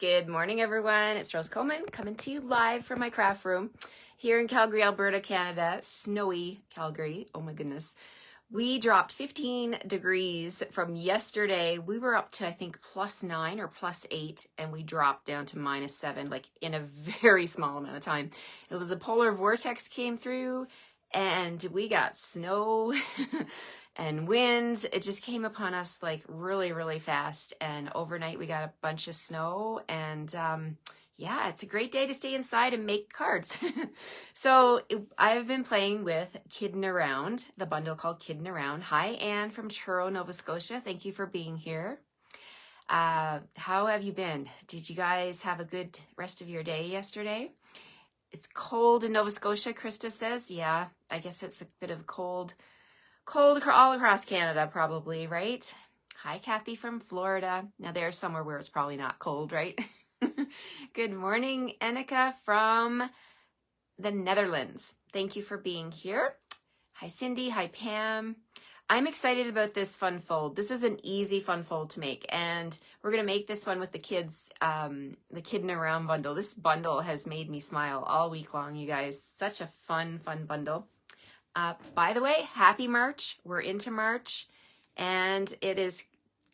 Good morning, everyone. It's Rose Coleman coming to you live from my craft room here in Calgary, Alberta, Canada. Snowy Calgary. Oh my goodness. We dropped 15 degrees from yesterday. We were up to, I think, +9 or +8, and we dropped down to -7, like in a very small amount of time. It was a polar vortex came through, and we got snow and winds. It just came upon us like really, really fast. And overnight we got a bunch of snow, and yeah, it's a great day to stay inside and make cards. So I've been playing with Kiddin Around, the bundle called Kiddin Around. Hi, Anne from Truro, Nova Scotia. Thank you for being here. How have you been? Did you guys have a good rest of your day yesterday? It's cold in Nova Scotia, Krista says. Yeah, I guess it's a bit of cold all across Canada, probably, right? Hi, Kathy from Florida. Now there's somewhere where it's probably not cold, right? Good morning, Annika from the Netherlands. Thank you for being here. Hi, Cindy. Hi, Pam. I'm excited about this fun fold. This is an easy fun fold to make, and we're going to make this one with the kids, the Kiddin Around bundle. This bundle has made me smile all week long, you guys. Such a fun bundle. By the way, happy March. We're into March, and it is,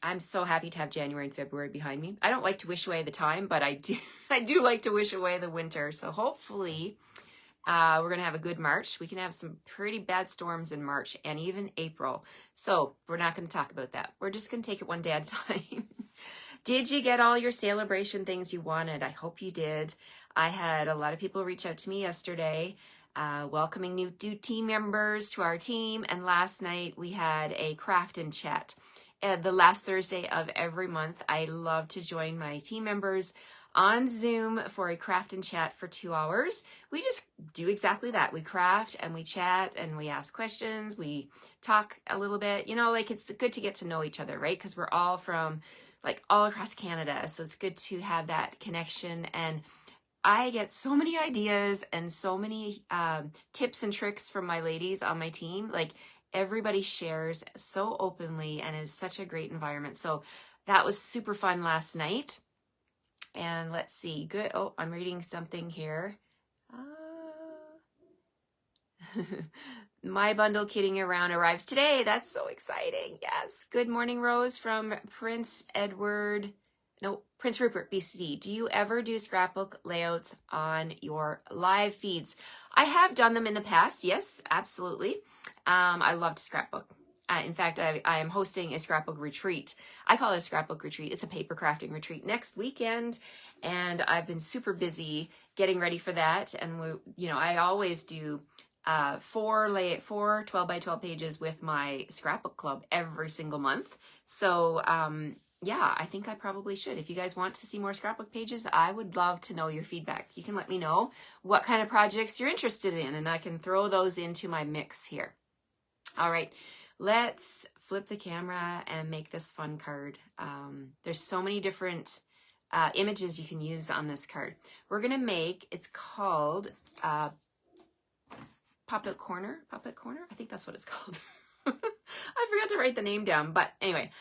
I'm so happy to have January and February behind me. I don't like to wish away the time, but I do like to wish away the winter. So hopefully we're going to have a good March. We can have some pretty bad storms in March and even April. So we're not going to talk about that. We're just going to take it one day at a time. Did you get all your celebration things you wanted? I hope you did. I had a lot of people reach out to me yesterday, welcoming new team members to our team. And last night we had a craft and chat. The last Thursday of every month, I love to join my team members on Zoom for a craft and chat for 2 hours. We just do exactly that. We craft and we chat and we ask questions. We talk a little bit, you know, like it's good to get to know each other, right? Because we're all from like all across Canada. So it's good to have that connection. And I get so many ideas and so many tips and tricks from my ladies on my team. Like everybody shares so openly and is such a great environment. So that was super fun last night. And let's see, good. Oh, I'm reading something here. My bundle Kidding Around arrives today. That's so exciting. Yes. Good morning, Rose from Prince Rupert, BC. Do you ever do scrapbook layouts on your live feeds? I have done them in the past. Yes, absolutely. I love to scrapbook. In fact, I am hosting a scrapbook retreat. I call it a scrapbook retreat. It's a paper crafting retreat next weekend, and I've been super busy getting ready for that. And I always do 4 12 by 12 pages with my scrapbook club every single month. So yeah, I think I probably should. If you guys want to see more scrapbook pages, I would love to know your feedback. You can let me know what kind of projects you're interested in, and I can throw those into my mix here. All right. Let's flip the camera and make this fun card. There's so many different images you can use on this card. We're going to make, it's called Pop-It Corner. Pop-It Corner? I think that's what it's called. I forgot to write the name down. But anyway,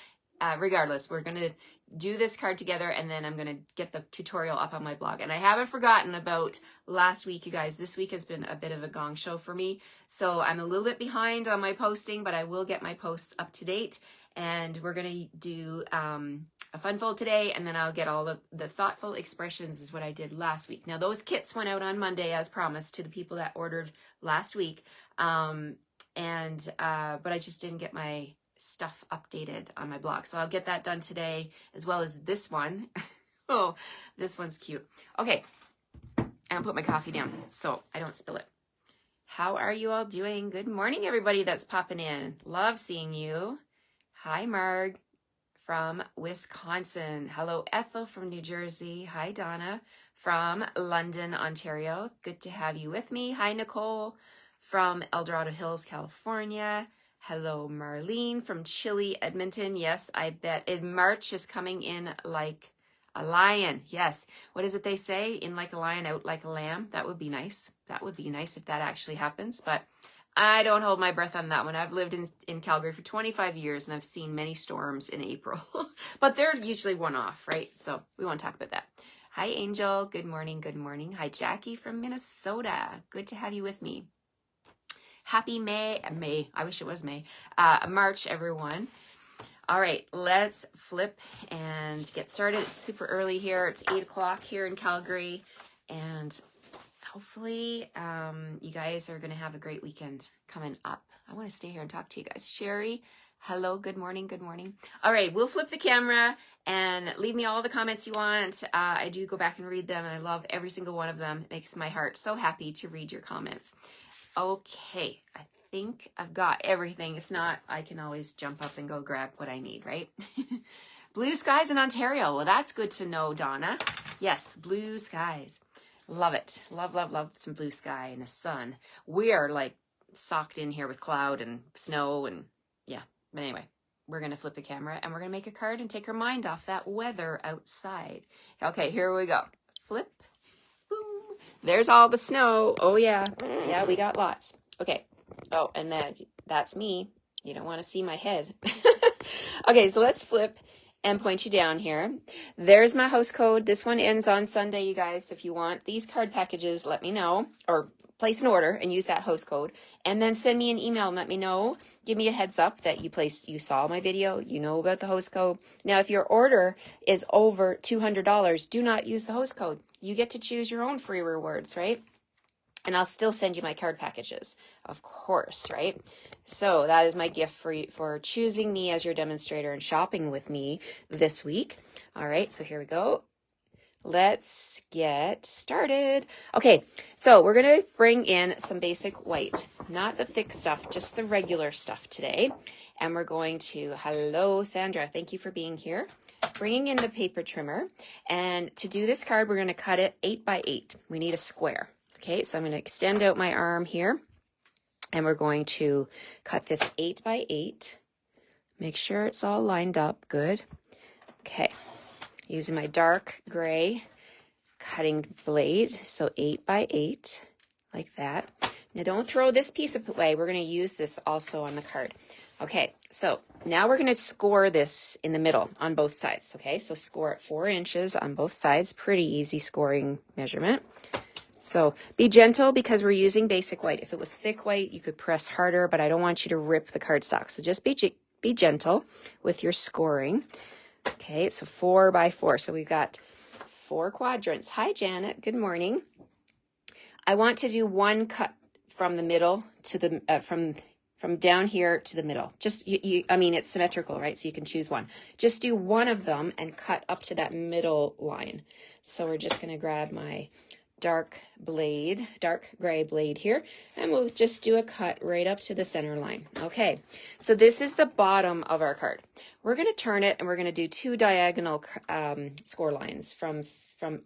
regardless, we're going to do this card together, and then I'm going to get the tutorial up on my blog. And I haven't forgotten about last week, you guys. This week has been a bit of a gong show for me, so I'm a little bit behind on my posting, but I will get my posts up to date. And we're going to do a fun fold today, and then I'll get all the thoughtful expressions is what I did last week. Now, those kits went out on Monday as promised to the people that ordered last week, but I just didn't get my stuff updated on my blog. So I'll get that done today, as well as this one. Oh, this one's cute. Okay, I'll put my coffee down so I don't spill it. How are you all doing? Good morning, everybody that's popping in. Love seeing you. Hi, Marg from Wisconsin. Hello, Ethel from New Jersey. Hi, Donna from London, Ontario. Good to have you with me. Hi, Nicole from El Dorado Hills, California. Hello, Marlene from Chile, Edmonton. Yes, I bet March is coming in like a lion. Yes. What is it they say? In like a lion, out like a lamb. That would be nice. That would be nice if that actually happens. But I don't hold my breath on that one. I've lived in Calgary for 25 years, and I've seen many storms in April. But they're usually one-off, right? So we won't talk about that. Hi, Angel. Good morning. Good morning. Hi, Jackie from Minnesota. Good to have you with me. Happy May. I wish it was May. March, everyone. All right, let's flip and get started. It's super early here. It's 8 o'clock here in Calgary. And hopefully you guys are going to have a great weekend coming up. I want to stay here and talk to you guys. Sherry, hello, good morning, good morning. All right, we'll flip the camera and leave me all the comments you want. I do go back and read them, and I love every single one of them. It makes my heart so happy to read your comments. Okay, I think I've got everything. If not, I can always jump up and go grab what I need, right? Blue skies in Ontario. Well, that's good to know, Donna. Yes, blue skies. Love it. Love, love, love some blue sky and the sun. We are like socked in here with cloud and snow and yeah. But anyway, we're going to flip the camera and we're going to make a card and take our mind off that weather outside. Okay, here we go. Flip. Boom. There's all the snow. Oh, yeah. Yeah, we got lots. Okay. Oh, and that's me. You don't want to see my head. Okay, so let's flip and point you down here. There's my host code. This one ends on Sunday, you guys. If you want these card packages, let me know, or place an order and use that host code, and then send me an email and let me know. Give me a heads up that you saw my video, you know about the host code. Now, if your order is over $200, do not use the host code. You get to choose your own free rewards, right? And I'll still send you my card packages, of course, right? So that is my gift for choosing me as your demonstrator and shopping with me this week. All right, so here we go. Let's get started. Okay, so we're going to bring in some basic white, not the thick stuff, just the regular stuff today. And we're going to, hello, Sandra, thank you for being here. Bringing in the paper trimmer. And to do this card, we're going to cut it 8 by 8. We need a square. Okay, so I'm going to extend out my arm here, and we're going to cut this 8 by 8. Make sure it's all lined up good. Okay, using my dark gray cutting blade, so 8 by 8, like that. Now don't throw this piece away. We're going to use this also on the card. Okay, so now we're going to score this in the middle on both sides. Okay, so score at 4 inches on both sides. Pretty easy scoring measurement. So be gentle because we're using basic white. If it was thick white, you could press harder, but I don't want you to rip the cardstock. So just be gentle with your scoring. Okay, so 4 by 4. So we've got 4 quadrants. Hi, Janet. Good morning. I want to do one cut from the middle to the from down here to the middle. Just I mean, it's symmetrical, right? So you can choose one. Just do one of them and cut up to that middle line. So we're just going to grab my dark gray blade here, and we'll just do a cut right up to the center line. Okay, so this is the bottom of our card. We're going to turn it and we're going to do 2 diagonal score lines from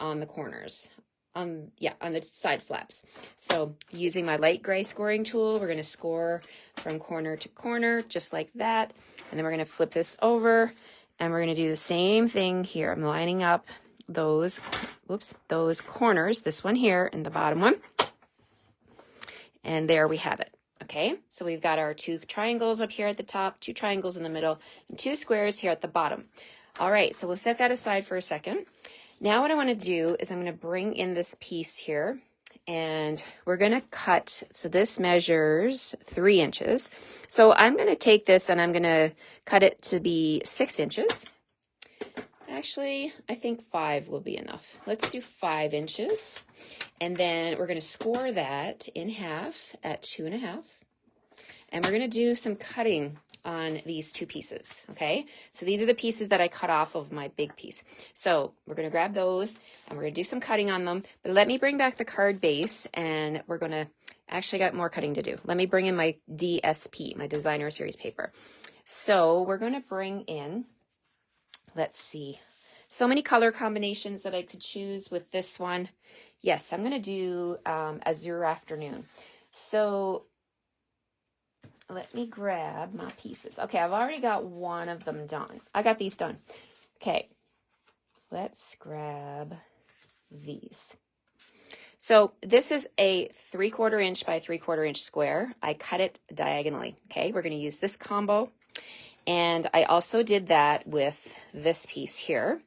on the corners, on the side flaps. So using my light gray scoring tool, we're going to score from corner to corner just like that, and then we're going to flip this over and we're going to do the same thing here. I'm lining up those corners, this one here and the bottom one, and there we have it. Okay, so we've got our 2 triangles up here at the top, 2 triangles in the middle, and 2 squares here at the bottom. All right, so we'll set that aside for a second. Now what I want to do is I'm going to bring in this piece here, and we're going to cut. So this measures 3 inches. So I'm going to take this and I'm going to cut it to be 6 inches. Actually, I think 5 will be enough. Let's do 5 inches. And then we're going to score that in half at 2.5. And we're going to do some cutting on these 2 pieces, okay? So these are the pieces that I cut off of my big piece. So we're going to grab those and we're going to do some cutting on them. But let me bring back the card base, and we're going to actually got more cutting to do. Let me bring in my DSP, my designer series paper. So we're going to bring in, let's see, so many color combinations that I could choose with this one. Yes, I'm going to do Azure Afternoon. So let me grab my pieces. Okay, I've already got one of them done. I got these done. Okay, let's grab these. So this is a 3/4 inch by 3/4 inch square. I cut it diagonally. Okay, we're going to use this combo. And I also did that with this piece here.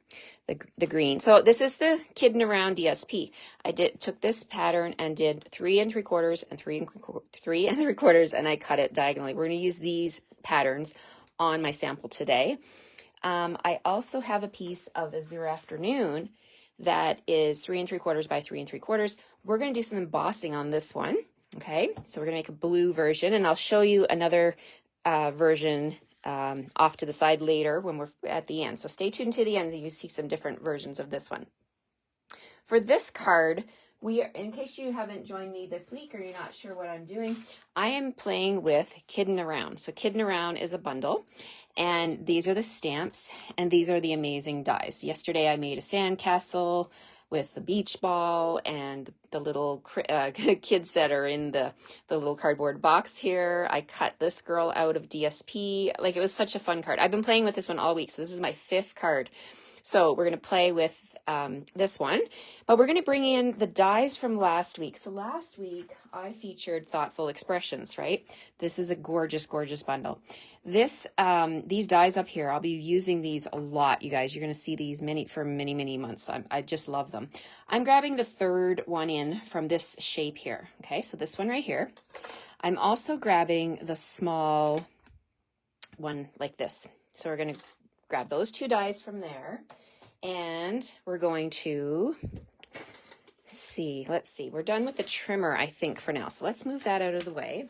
the green. So this is the Kiddin Around DSP. I took this pattern and did 3 3/4 and 3 3/4, and I cut it diagonally. We're going to use these patterns on my sample today. I also have a piece of Azure Afternoon that is 3 3/4 by 3 3/4. We're going to do some embossing on this one. Okay, so we're going to make a blue version, and I'll show you another version off to the side later when we're at the end. So stay tuned to the end so you see some different versions of this one. For this card, in case you haven't joined me this week or you're not sure what I'm doing, I am playing with Kiddin Around. So Kiddin Around is a bundle, and these are the stamps, and these are the amazing dies. Yesterday I made a sandcastle with the beach ball and the little kids that are in the little cardboard box here. I cut this girl out of DSP. Like, it was such a fun card. I've been playing with this one all week, so this is my 5th card. So we're going to play with this one, but we're going to bring in the dies from last week. So last week I featured Thoughtful Expressions, right? This is a gorgeous, gorgeous bundle. These dies up here, I'll be using these a lot, you guys. You're going to see these for many, many months. I just love them. I'm grabbing the 3rd one in from this shape here. Okay, so this one right here. I'm also grabbing the small one like this. So we're going to grab those 2 dies from there. And we're going to let's see, we're done with the trimmer, I think, for now. So let's move that out of the way.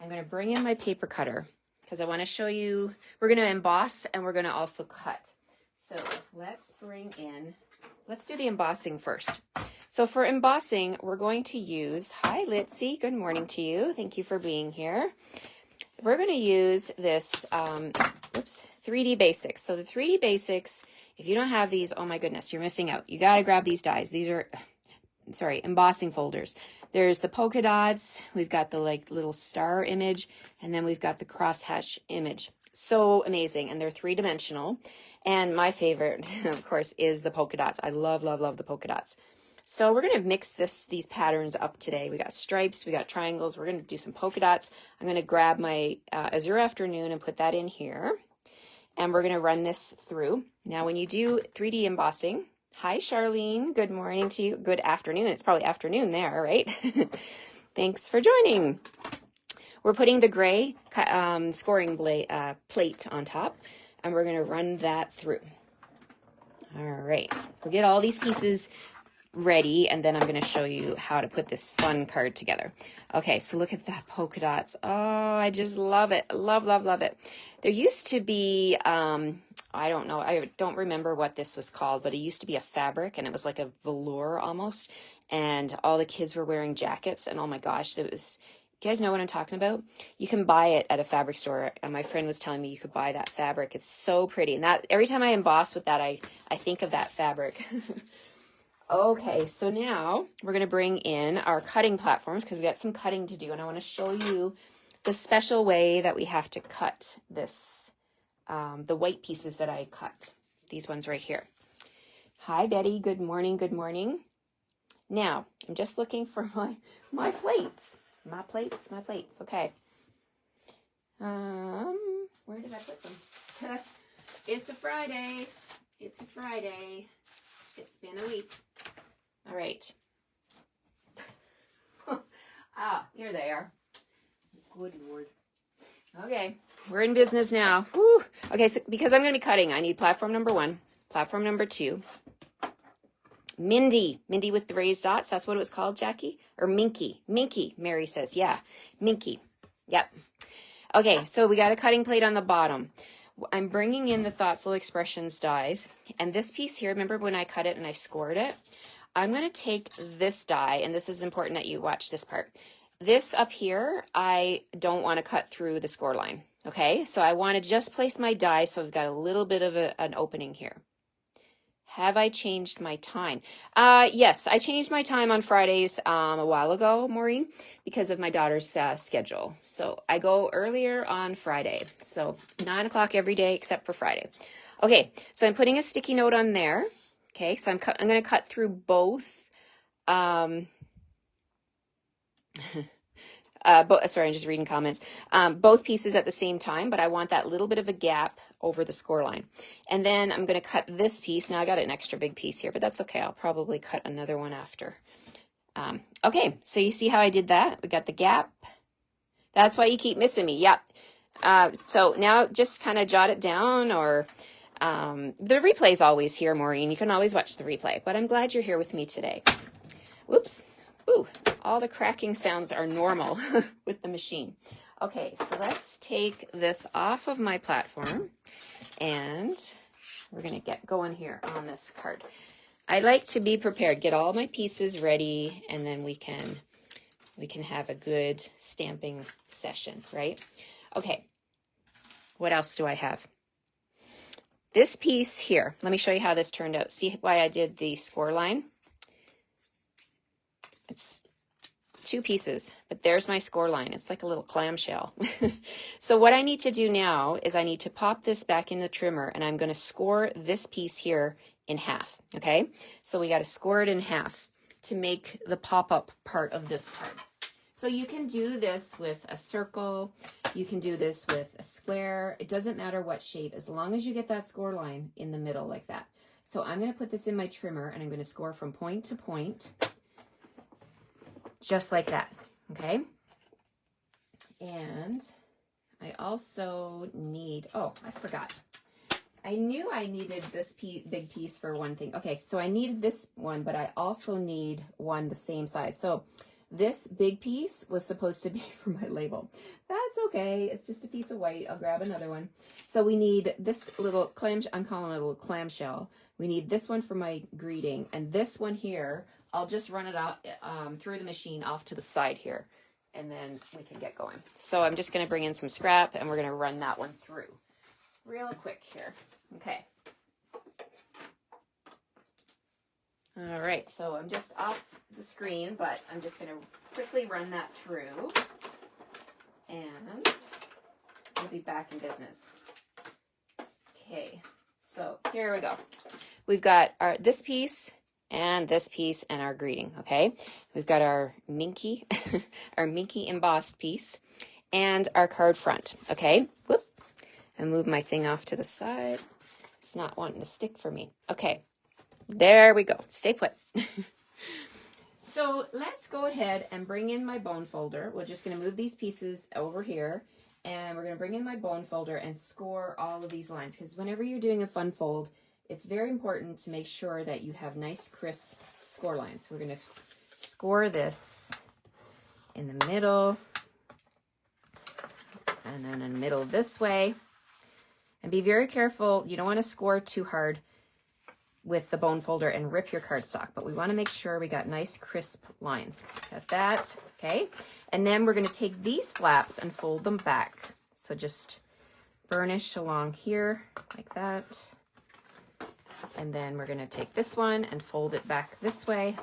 I'm going to bring in my paper cutter because I want to show you, we're going to emboss and we're going to also cut. So let's do the embossing first. So for embossing, we're going to use, hi Litzy, good morning to you. Thank you for being here. We're going to use this 3D Basics. So the 3D Basics, if you don't have these, oh my goodness, you're missing out. You got to grab these dies. These are, embossing folders. There's the polka dots. We've got the little star image, and then we've got the crosshatch image. So amazing. And they're 3-dimensional. And my favorite, of course, is the polka dots. I love, love, love the polka dots. So we're going to mix these patterns up today. We got stripes, we got triangles. We're going to do some polka dots. I'm going to grab my Azure Afternoon and put that in here. And we're going to run this through. Now, when you do 3D embossing, hi, Charlene. Good morning to you. Good afternoon. It's probably afternoon there, right? Thanks for joining. We're putting the gray scoring plate on top, and we're going to run that through. All right. We'll get all these pieces ready, and then I'm going to show you how to put this fun card together. Okay, so look at that polka dots. Oh, I just love it. Love, love, love it. There used to be, I don't know, I don't remember what this was called, but it used to be a fabric, and it was like a velour almost, and all the kids were wearing jackets, and oh my gosh, you guys know what I'm talking about? You can buy it at a fabric store, and my friend was telling me you could buy that fabric. It's so pretty, and that every time I emboss with that, I think of that fabric. Okay, so now we're going to bring in our cutting platforms because we got some cutting to do, and I want to show you the special way that we have to cut this, the white pieces that I cut, these ones right here. Hi, Betty. Good morning. Good morning. Now, I'm just looking for my plates. My plates. Okay. Where did I put them? It's a Friday. It's a Friday. It's been a week. All right. Here they are. Good Lord. Okay, we're in business now. Woo. Okay, so because I'm going to be cutting, I need platform number 1, platform number 2. Mindy with the raised dots. That's what it was called, Jackie? Or Minky, Mary says. Yeah, Minky. Yep. Okay, so we got a cutting plate on the bottom. I'm bringing in the Thoughtful Expressions dies, and this piece here, remember when I cut it and I scored it? I'm going to take this die, and this is important that you watch this part. This up here, I don't want to cut through the score line, okay? So I want to just place my die so I've got a little bit of an opening here. Have I changed my time? Yes, I changed my time on Fridays a while ago, Maureen, because of my daughter's schedule. So I go earlier on Friday. So 9 o'clock every day except for Friday. Okay, so I'm putting a sticky note on there. Okay, so I'm going to cut through both Sorry, I'm just reading comments. Both pieces at the same time, but I want that little bit of a gap over the score line. And then I'm going to cut this piece. Now I got an extra big piece here, but that's okay. I'll probably cut another one after. Okay, so you see how I did that? We got the gap. That's why you keep missing me. Yep. So now just kind of jot it down, or the replay is always here, Maureen. You can always watch the replay, but I'm glad you're here with me today. Whoops. Ooh, all the cracking sounds are normal with the machine. Okay, so let's take this off of my platform, and we're going to get going here on this card. I like to be prepared, get all my pieces ready, and then we can have a good stamping session, right? Okay, what else do I have? This piece here, let me show you how this turned out. See why I did the score line? It's 2 pieces, but there's my score line. It's like a little clamshell. So what I need to do now is I need to pop this back in the trimmer, and I'm going to score this piece here in half, okay? So we got to score it in half to make the pop-up part of this card. So you can do this with a circle, you can do this with a square. It doesn't matter what shape, as long as you get that score line in the middle like that. So I'm going to put this in my trimmer, and I'm going to score from point to point, just like that, okay? And I also need, oh, I forgot. I knew I needed this big piece for one thing. Okay, so I needed this one, but I also need one the same size. So this big piece was supposed to be for my label. That's okay. It's just a piece of white. I'll grab another one. So we need this little clam, I'm calling it a little clamshell. We need this one for my greeting, and this one here, I'll just run it out through the machine off to the side here, and then we can get going. So I'm just going to bring in some scrap, and we're going to run that one through real quick here. Okay. All right, so I'm just off the screen, but I'm just going to quickly run that through, and we'll be back in business. Okay, so here we go. We've got this piece and this piece and our greeting, okay? We've got our minky, our minky embossed piece, and our card front, okay? Whoop. I move my thing off to the side. It's not wanting to stick for me. Okay, there we go. Stay put. So let's go ahead and bring in my bone folder. We're just going to move these pieces over here, and we're going to bring in my bone folder and score all of these lines, because whenever you're doing a fun fold, it's very important to make sure that you have nice, crisp score lines. We're going to score this in the middle, and then in the middle this way. And be very careful. You don't want to score too hard with the bone folder and rip your cardstock, but we want to make sure we got nice, crisp lines. Got that, okay? And then we're going to take these flaps and fold them back. So just burnish along here like that. And then we're going to take this one and fold it back this way,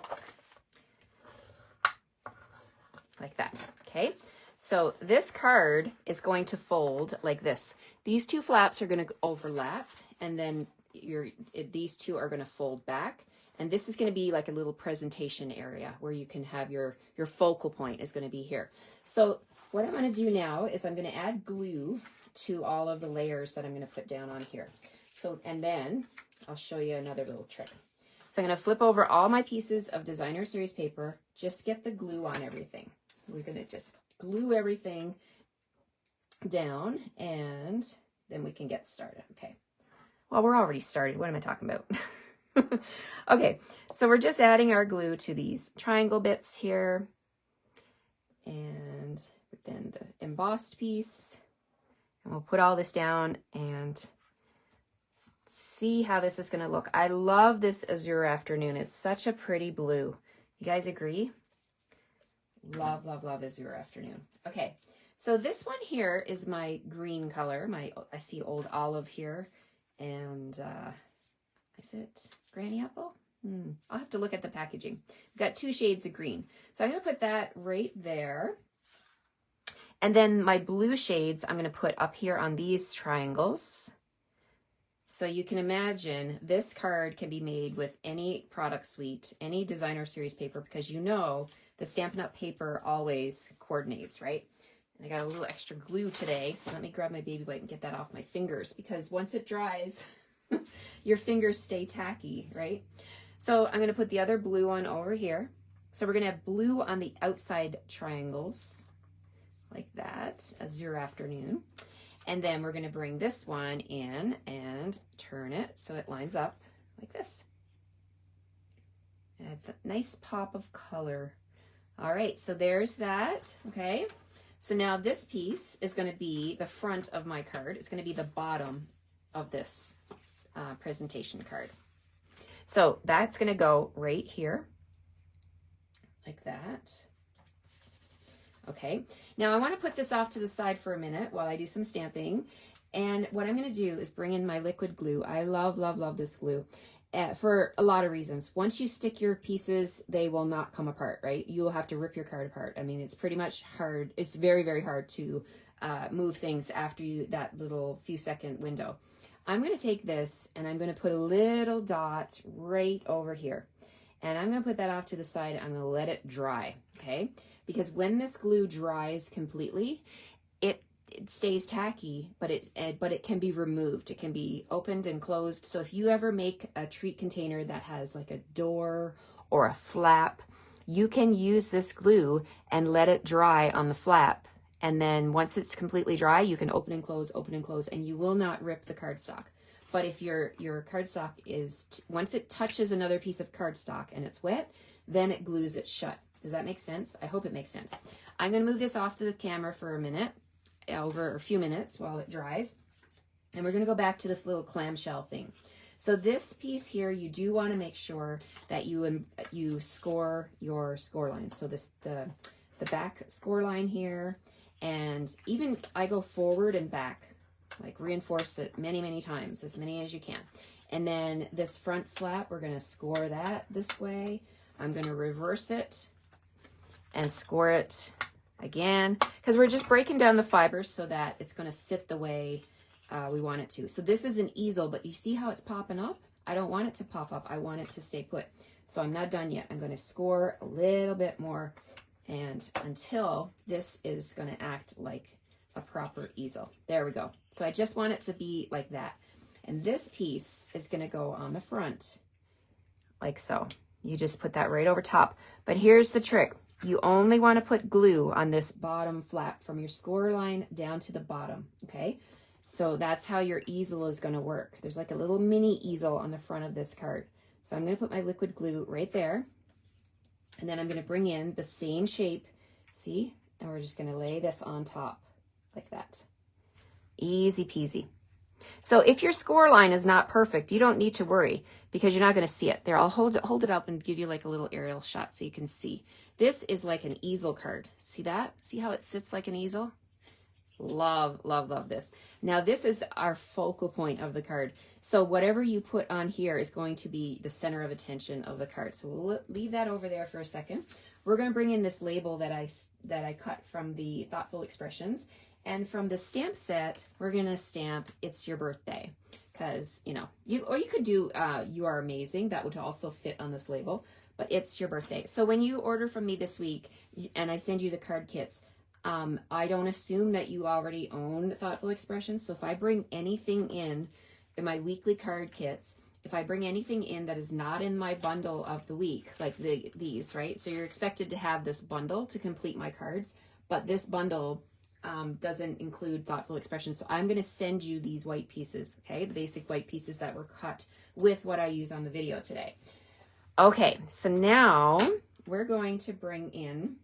like that, okay? So this card is going to fold like this. These 2 flaps are going to overlap, and then these 2 are going to fold back. And this is going to be like a little presentation area where you can have your focal point is going to be here. So what I'm going to do now is I'm going to add glue to all of the layers that I'm going to put down on here. So, and then I'll show you another little trick. So I'm going to flip over all my pieces of designer series paper, just get the glue on everything. We're going to just glue everything down, and then we can get started. Okay. Well, we're already started. What am I talking about? Okay. So we're just adding our glue to these triangle bits here, and then the embossed piece, and we'll put all this down and see how this is going to look. I love this azure afternoon. It's such a pretty blue. You guys agree? Love, love, love azure afternoon. Okay, so this one here is my green color. I see old olive here, and is it Granny Apple? I'll have to look at the packaging. We've got 2 shades of green. So I'm going to put that right there. And then my blue shades I'm going to put up here on these triangles. So you can imagine this card can be made with any product suite, any designer series paper, because you know the Stampin' Up! Paper always coordinates, right? And I got a little extra glue today, so let me grab my baby wipe and get that off my fingers, because once it dries, your fingers stay tacky, right? So I'm going to put the other blue on over here. So we're going to have blue on the outside triangles, like that, Azure Afternoon. And then we're going to bring this one in and turn it so it lines up like this. Add the nice pop of color. All right, so there's that, okay? So now this piece is going to be the front of my card. It's going to be the bottom of this presentation card. So that's going to go right here, like that. Okay, now I want to put this off to the side for a minute while I do some stamping. And what I'm going to do is bring in my liquid glue. I love, love, love this glue for a lot of reasons. Once you stick your pieces, they will not come apart, right? You will have to rip your card apart. I mean, it's pretty much hard. It's very, very hard to move things after that little few second window. I'm going to take this and I'm going to put a little dot right over here. And I'm going to put that off to the side. I'm going to let it dry, okay? Because when this glue dries completely, it stays tacky, but it can be removed. It can be opened and closed. So if you ever make a treat container that has like a door or a flap, you can use this glue and let it dry on the flap. And then once it's completely dry, you can open and close, and you will not rip the cardstock. But if your cardstock once it touches another piece of cardstock and it's wet, then it glues it shut. Does that make sense? I hope it makes sense. I'm going to move this off to the camera for a few minutes while it dries. And we're going to go back to this little clamshell thing. So this piece here, you do want to make sure that you score your score lines. So the back score line here, and even I go forward and back, like reinforce it many, many times, as many as you can. And then this front flap, we're going to score that this way. I'm going to reverse it and score it again, because we're just breaking down the fibers so that it's going to sit the way we want it to. So this is an easel, but you see how it's popping up? I don't want it to pop up. I want it to stay put. So I'm not done yet. I'm going to score a little bit more, and until this is going to act like a proper easel. There we go. So I just want it to be like that. And this piece is going to go on the front like so. You just put that right over top. But here's the trick. You only want to put glue on this bottom flap from your score line down to the bottom, okay? So that's how your easel is going to work. There's like a little mini easel on the front of this card. So I'm going to put my liquid glue right there. And then I'm going to bring in the same shape, see? And we're just going to lay this on top like that. Easy peasy. So if your score line is not perfect, you don't need to worry, because you're not going to see it. There, I'll hold it up and give you like a little aerial shot so you can see. This is like an easel card. See that? See how it sits like an easel? Love, love, love this. Now this is our focal point of the card. So whatever you put on here is going to be the center of attention of the card. So we'll leave that over there for a second. We're going to bring in this label that I cut from the Thoughtful Expressions. And from the stamp set, we're going to stamp "It's Your Birthday," because, you know, you could do "You Are Amazing." That would also fit on this label, but it's your birthday. So when you order from me this week and I send you the card kits, I don't assume that you already own Thoughtful Expressions. So if I bring anything in my weekly card kits, if I bring anything in that is not in my bundle of the week, like these, right? So you're expected to have this bundle to complete my cards, but this bundle doesn't include Thoughtful Expressions. So I'm going to send you these white pieces, okay? The basic white pieces that were cut with what I use on the video today. Okay, so now we're going to bring in,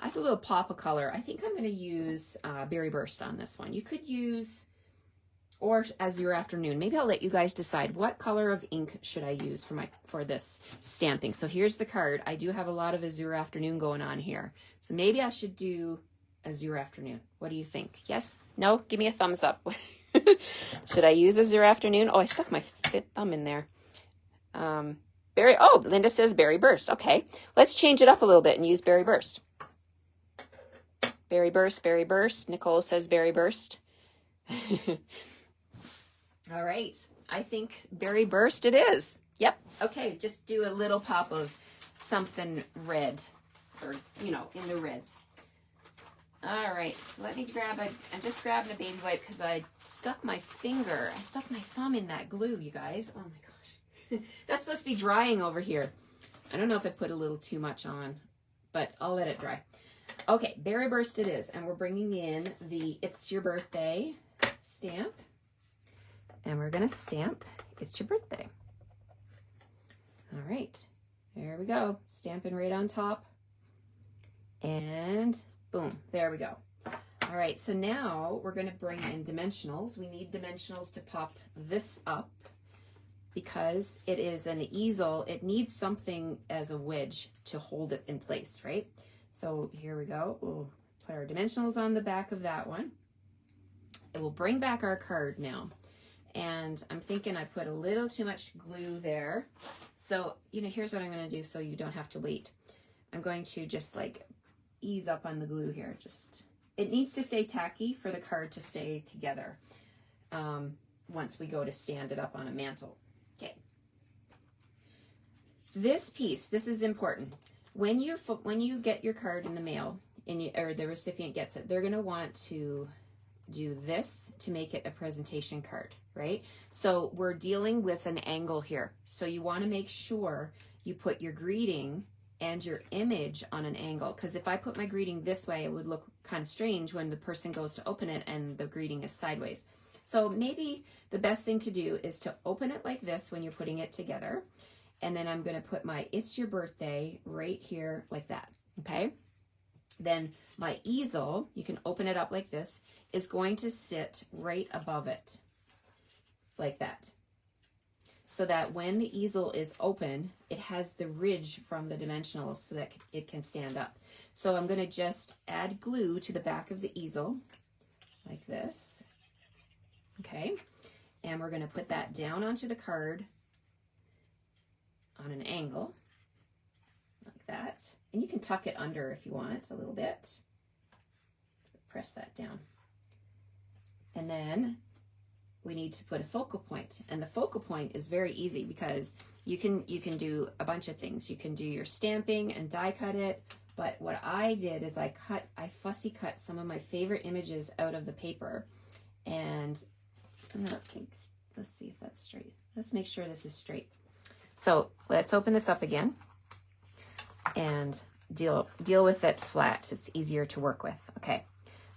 I have a little pop of color. I think I'm going to use Berry Burst on this one. You could use, or Azure Afternoon. Maybe I'll let you guys decide what color of ink should I use for this stamping. So here's the card. I do have a lot of Azure Afternoon going on here. So maybe I should do Azure Afternoon. What do you think? Yes? No? Give me a thumbs up. Should I use Azure Afternoon? Oh, I stuck my thumb in there. Oh, Linda says Berry Burst. Okay, let's change it up a little bit and use Berry Burst. Berry Burst, Berry Burst. Nicole says Berry Burst. All right. I think berry burst it is. Yep. Okay, just do a little pop of something red, or, you know, in the reds. All right, so let me grab I'm just grabbing a baby wipe because I stuck my thumb in that glue, you guys. Oh my gosh. That's supposed to be drying over here. I don't know if I put a little too much on, but I'll let it dry. Okay, berry burst it is, and we're bringing in the It's Your Birthday stamp, and we're gonna stamp It's Your Birthday. All right, there we go, stamping right on top, and boom, there we go. All right, so now we're gonna bring in dimensionals. We need dimensionals to pop this up because it is an easel. It needs something as a wedge to hold it in place, right? So here we go. We'll put our dimensionals on the back of that one. It will bring back our card now. And I'm thinking I put a little too much glue there. So, you know, here's what I'm gonna do so you don't have to wait. I'm going to just like ease up on the glue here. It needs to stay tacky for the card to stay together once we go to stand it up on a mantle. Okay. This piece, this is important. When you get your card in the mail, or the recipient gets it, they're gonna want to do this to make it a presentation card, right? So we're dealing with an angle here. So you wanna make sure you put your greeting and your image on an angle, because if I put my greeting this way, it would look kind of strange when the person goes to open it and the greeting is sideways. So maybe the best thing to do is to open it like this when you're putting it together. And then I'm going to put my It's Your Birthday right here like that, okay? Then my easel, you can open it up like this, is going to sit right above it like that. So that when the easel is open, it has the ridge from the dimensionals so that it can stand up. So I'm going to just add glue to the back of the easel like this, okay? And we're going to put that down onto the card on an angle like that, and you can tuck it under if you want a little bit. Press that down, and then we need to put a focal point, and the focal point is very easy because you can do a bunch of things. You can do your stamping and die cut it, but what I did is I fussy cut some of my favorite images out of the paper, and let's see if that's straight. Let's make sure this is straight. So let's open this up again and deal with it flat. It's easier to work with. Okay,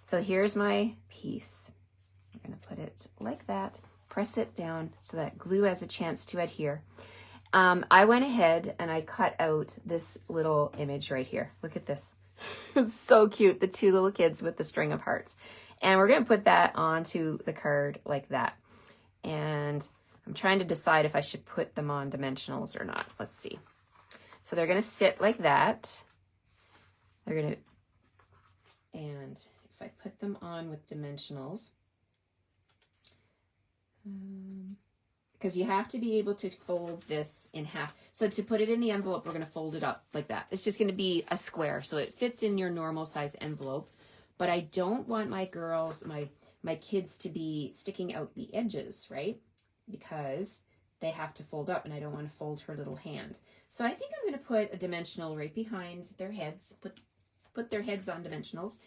so here's my piece. I'm gonna put it like that, press it down so that glue has a chance to adhere. I went ahead and I cut out this little image right here. Look at this. It's so cute, the two little kids with the string of hearts. And we're gonna put that onto the card like that. And I'm trying to decide if I should put them on dimensionals or not. Let's see. So they're going to sit like that. And if I put them on with dimensionals, because you have to be able to fold this in half. So to put it in the envelope, we're going to fold it up like that. It's just going to be a square, so it fits in your normal size envelope. But I don't want my girls, my kids to be sticking out the edges, right? Because they have to fold up and I don't want to fold her little hand. So I think I'm going to put a dimensional right behind their heads, put their heads on dimensionals,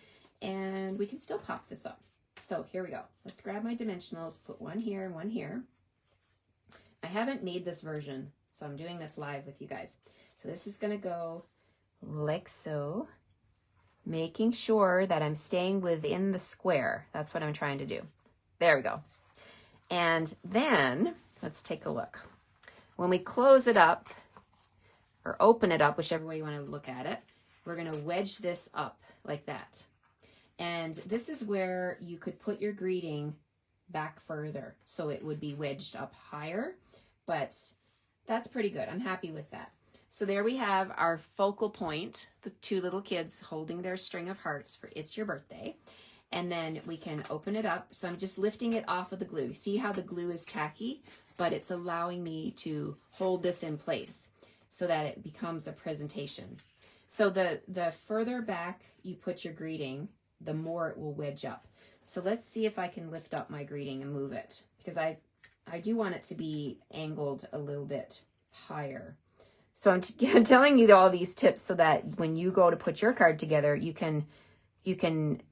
and we can still pop this up. So here we go. Let's grab my dimensionals, put one here and one here. I haven't made this version, so I'm doing this live with you guys. So this is going to go like so, making sure that I'm staying within the square. That's what I'm trying to do. There we go. And then let's take a look. When we close it up or open it up, whichever way you want to look at it, we're going to wedge this up like that. And this is where you could put your greeting back further, so it would be wedged up higher, but that's pretty good. I'm happy with that. So there we have our focal point, the two little kids holding their string of hearts for It's Your Birthday. And then we can open it up. So I'm just lifting it off of the glue. See how the glue is tacky, but it's allowing me to hold this in place so that it becomes a presentation. So the further back you put your greeting, the more it will wedge up. So let's see if I can lift up my greeting and move it, because I I do want it to be angled a little bit higher. So I'm telling you all these tips so that when you go to put your card together, you can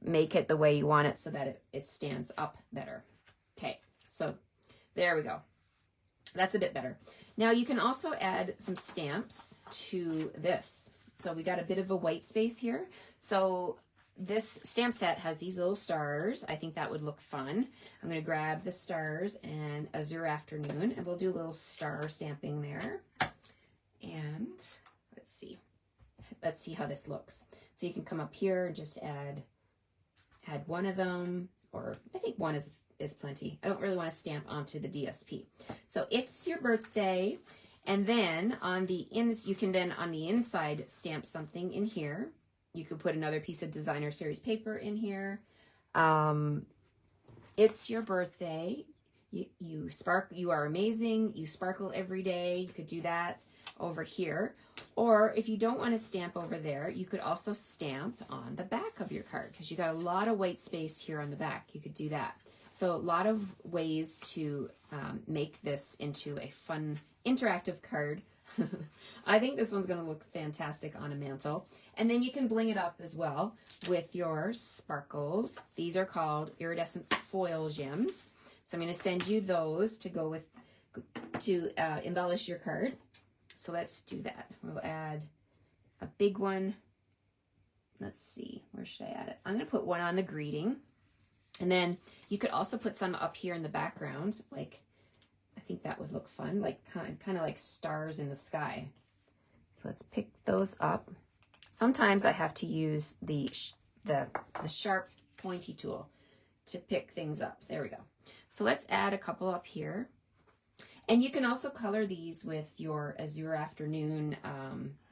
make it the way you want it so that it stands up better. Okay, so there we go. That's a bit better. Now you can also add some stamps to this. So we got a bit of a white space here. So this stamp set has these little stars. I think that would look fun. I'm going to grab the stars and Azure Afternoon, and we'll do a little star stamping there. And let's see how this looks. So you can come up here and just add one of them, or I think one is plenty. I don't really want to stamp onto the DSP. So it's your birthday, and then on the you can then on the inside stamp something in here. You could put another piece of designer series paper in here. It's your birthday. You are amazing. You sparkle every day. You could do that over here. Or if you don't want to stamp over there, you could also stamp on the back of your card because you got a lot of white space here on the back. You could do that. So a lot of ways to make this into a fun interactive card. I think this one's going to look fantastic on a mantle. And then you can bling it up as well with your sparkles. These are called iridescent foil gems. So I'm going to send you those to go with, to embellish your card. So let's do that. We'll add a big one. Let's see, where should I add it? I'm going to put one on the greeting. And then you could also put some up here in the background, like, I think that would look fun, like kind of like stars in the sky. So let's pick those up. Sometimes I have to use the sharp pointy tool to pick things up. There we go. So let's add a couple up here. And you can also color these with your Azure Afternoon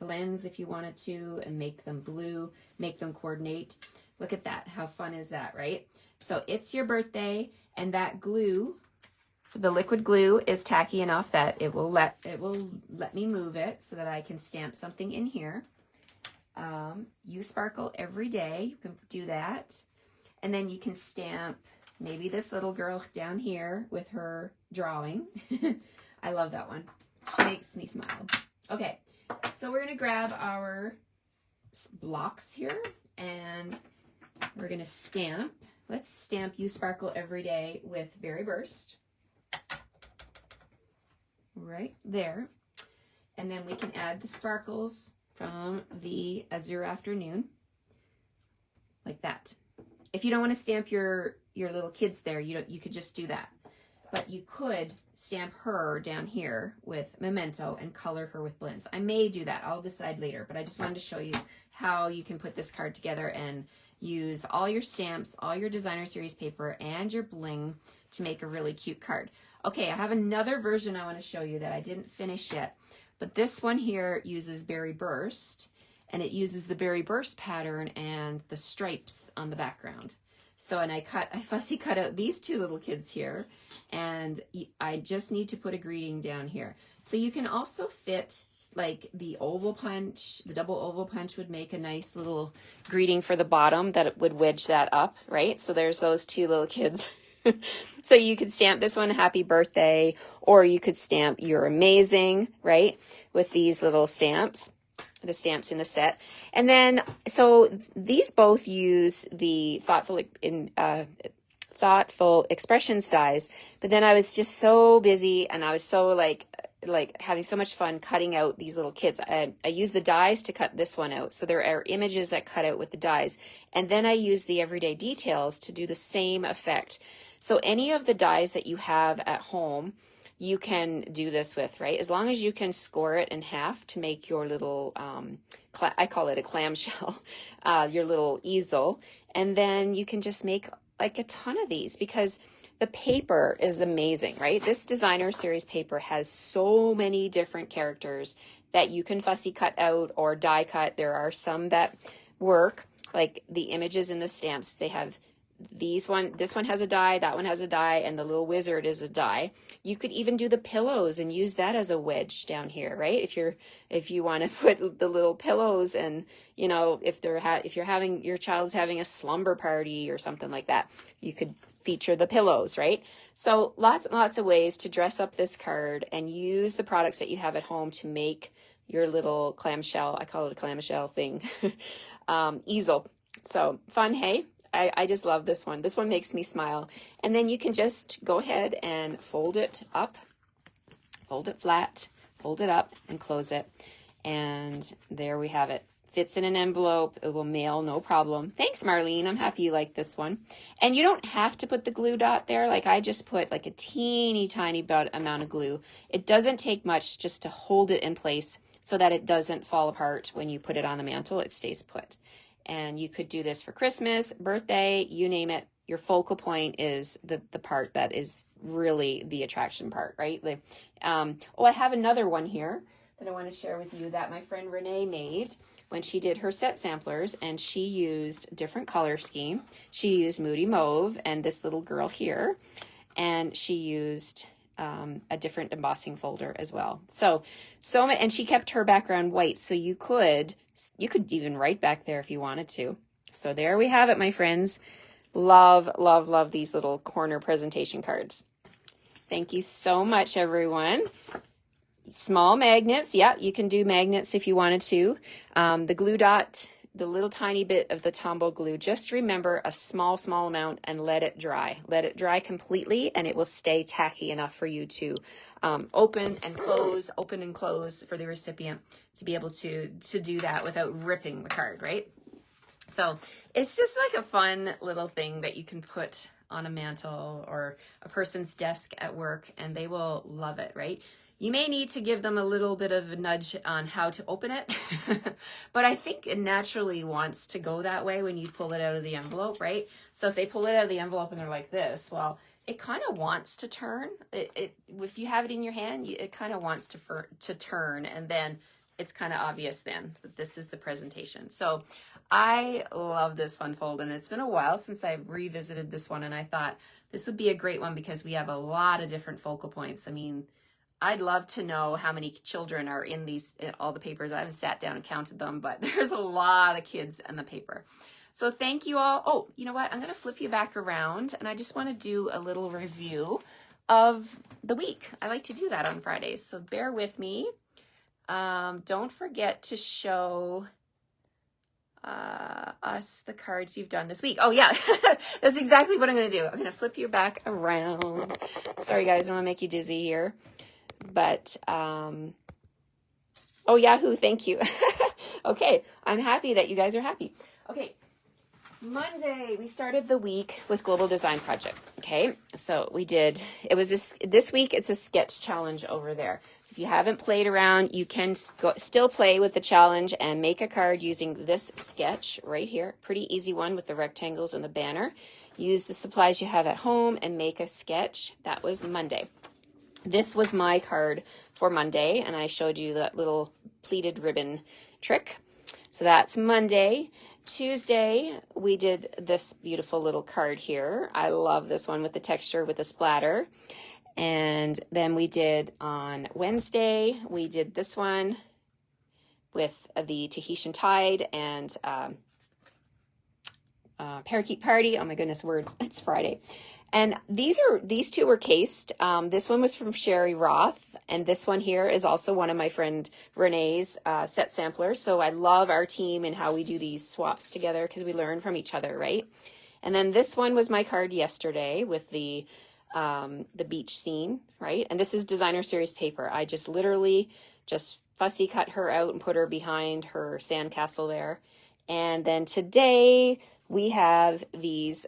blends if you wanted to, and make them blue, make them coordinate. Look at that. How fun is that, right? So it's your birthday, and that glue, the liquid glue, is tacky enough that it will let me move it so that I can stamp something in here. You sparkle every day. You can do that. And then you can stamp maybe this little girl down here with her drawing. I love that one. She makes me smile. Okay, so we're going to grab our blocks here, and we're going to stamp. Let's stamp You Sparkle Every Day with Berry Burst. Right there. And then we can add the sparkles from the Azure Afternoon, like that. If you don't want to stamp your little kids there, you could just do that. But you could stamp her down here with Memento and color her with blends. I may do that. I'll decide later, but I just wanted to show you how you can put this card together and use all your stamps, all your designer series paper, and your bling to make a really cute card. Okay, I have another version I want to show you that I didn't finish yet, but this one here uses Berry Burst, and it uses the Berry Burst pattern and the stripes on the background. So, and I fussy cut out these two little kids here, and I just need to put a greeting down here. So you can also fit like the oval punch, the double oval punch would make a nice little greeting for the bottom that it would wedge that up, right? So there's those two little kids. So you could stamp this one Happy Birthday, or you could stamp You're Amazing, right? With these little stamps, the stamps in the set. And then, so these both use the Thoughtful Expressions dies, but then I was just so busy, and I was so like having so much fun cutting out these little kids. I use the dies to cut this one out. So there are images that cut out with the dies. And then I use the Everyday Details to do the same effect. So any of the dies that you have at home, you can do this with, right? As long as you can score it in half to make your little, I call it a clamshell, your little easel. And then you can just make like a ton of these, because the paper is amazing, right? This designer series paper has so many different characters that you can fussy cut out or die cut. There are some that work, like the images in the stamps. They have this one has a die, that one has a die, and the little wizard is a die. You could even do the pillows and use that as a wedge down here, right? If you want to put the little pillows, and if your child's having a slumber party or something like that, you could feature the pillows, right? So lots and lots of ways to dress up this card and use the products that you have at home to make your little clamshell, I call it a clamshell thing, easel. So fun, hey? I just love this one. This one makes me smile. And then you can just go ahead and fold it up, fold it flat, fold it up, and close it. And there we have it. Fits in an envelope. It will mail, no problem. Thanks, Marlene. I'm happy you like this one. And you don't have to put the glue dot there. Like I just put like a teeny tiny amount of glue. It doesn't take much just to hold it in place so that it doesn't fall apart when you put it on the mantle. It stays put. And you could do this for Christmas, birthday, you name it. Your focal point is the part that is really the attraction part, right? I have another one here that I want to share with you that my friend Renee made when she did her set samplers, and she used different color scheme. She used Moody Mauve and this little girl here, and she used a different embossing folder as well. And she kept her background white, so you could even write back there if you wanted to. So there we have it, my friends. Love, love, love these little corner presentation cards. Thank you so much, everyone. Small magnets. Yeah, you can do magnets if you wanted to. The glue dot, the little tiny bit of the Tombow glue, just remember a small amount and let it dry. Let it dry completely and it will stay tacky enough for you to open and close for the recipient to be able to do that without ripping the card, right? So it's just like a fun little thing that you can put on a mantle or a person's desk at work and they will love it, right? You may need to give them a little bit of a nudge on how to open it, but I think it naturally wants to go that way when you pull it out of the envelope, right? So if they pull it out of the envelope and they're like this, well, it kind of wants to turn. If you have it in your hand, it kind of wants to turn, and then it's kind of obvious then that this is the presentation. So I love this fun fold, and it's been a while since I've revisited this one, and I thought this would be a great one because we have a lot of different focal points. I mean, I'd love to know how many children are in all the papers. I haven't sat down and counted them, but there's a lot of kids in the paper. So thank you all. Oh, you know what? I'm going to flip you back around, and I just want to do a little review of the week. I like to do that on Fridays, so bear with me. Don't forget to show us the cards you've done this week. Oh yeah, that's exactly what I'm going to do. I'm going to flip you back around. Sorry guys, I don't want to make you dizzy here. But, oh, Yahoo, thank you. Okay, I'm happy that you guys are happy. Okay, Monday, we started the week with Global Design Project. Okay, so this week, it's a sketch challenge over there. If you haven't played around, you can still play with the challenge and make a card using this sketch right here. Pretty easy one with the rectangles and the banner. Use the supplies you have at home and make a sketch. That was Monday. This was my card for Monday, and I showed you that little pleated ribbon trick. So that's Monday. Tuesday, we did this beautiful little card here. I love this one with the texture with the splatter. And then we did on Wednesday, we did this one with the Tahitian Tide and Parakeet Party. Oh my goodness, words. It's Friday. And these two were cased. This one was from Sherry Roth, and this one here is also one of my friend Renee's set samplers. So I love our team and how we do these swaps together because we learn from each other, right? And then this one was my card yesterday with the beach scene, right? And this is designer series paper. I just literally just fussy cut her out and put her behind her sandcastle there. And then today we have these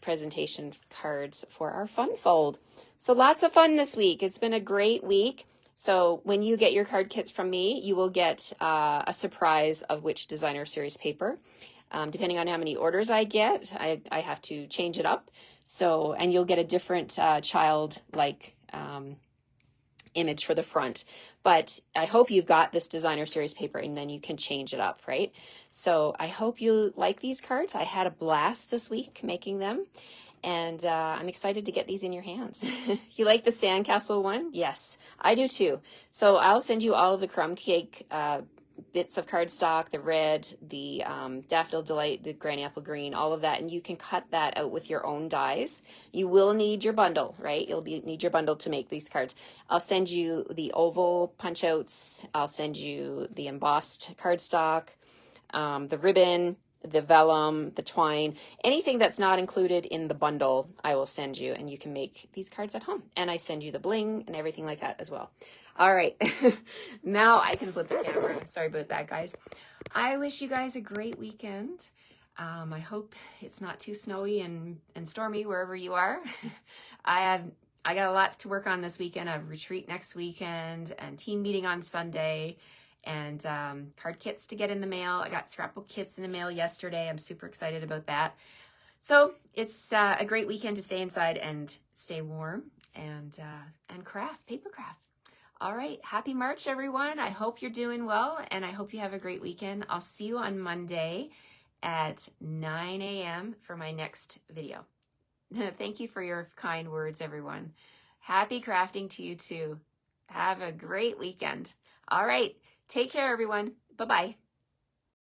presentation cards for our fun fold. So lots of fun this week. It's been a great week. So when you get your card kits from me, you will get a surprise of which designer series paper. Depending on how many orders I get, I have to change it up. So, and you'll get a different child-like image for the front. But I hope you've got this designer series paper and then you can change it up, right? So I hope you like these cards. I had a blast this week making them. And I'm excited to get these in your hands. You like the sandcastle one? Yes, I do too. So I'll send you all of the crumb cake bits of cardstock, the red, the Daffodil Delight, the Granny Apple Green, all of that, and you can cut that out with your own dies. You will need your bundle, right? Need your bundle to make these cards. I'll send you the oval punch outs. I'll send you the embossed cardstock, the ribbon, the vellum, the twine, anything that's not included in the bundle, I will send you, and you can make these cards at home. And I send you the bling and everything like that as well. All right, now I can flip the camera. Sorry about that, guys. I wish you guys a great weekend. I hope it's not too snowy and stormy wherever you are. I got a lot to work on this weekend. I have a retreat next weekend and team meeting on Sunday. And card kits to get in the mail. I got scrapbook kits in the mail yesterday. I'm super excited about that. So it's a great weekend to stay inside and stay warm and craft, paper craft. All right, happy March, everyone. I hope you're doing well, and I hope you have a great weekend. I'll see you on Monday at 9 a.m. for my next video. Thank you for your kind words, everyone. Happy crafting to you too. Have a great weekend. All right. Take care, everyone. Bye-bye.